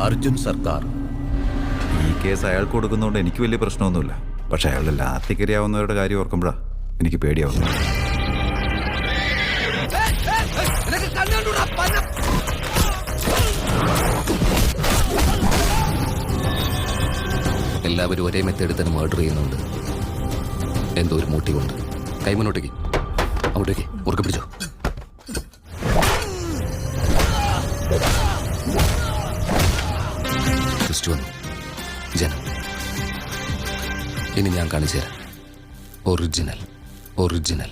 അർജുൻ സർക്കാർ. ഈ കേസ് അയാൾക്ക് കൊടുക്കുന്നതുകൊണ്ട് എനിക്ക് വലിയ പ്രശ്നമൊന്നുമില്ല. പക്ഷെ അയാളുടെ ലാത്തിക്കരിയാവുന്നവരുടെ കാര്യം ഓർക്കുമ്പോഴാണ് എനിക്ക് പേടിയാവുന്നത്. എല്ലാവരും ഒരേ മെത്തേഡിൽ തന്നെ മർഡർ ചെയ്യുന്നുണ്ട്. എന്തോ ഒരു മോട്ടീവുണ്ട്. കൈ മുന്നോട്ടേക്ക്, അങ്ങോട്ടേക്ക് മുറുക്കെ പിടിച്ചോ. ക്രിസ്റ്റു വന്നു. ജനം, ഇനി ഞാൻ കാണിച്ചു തരാം. ഒറിജിനൽ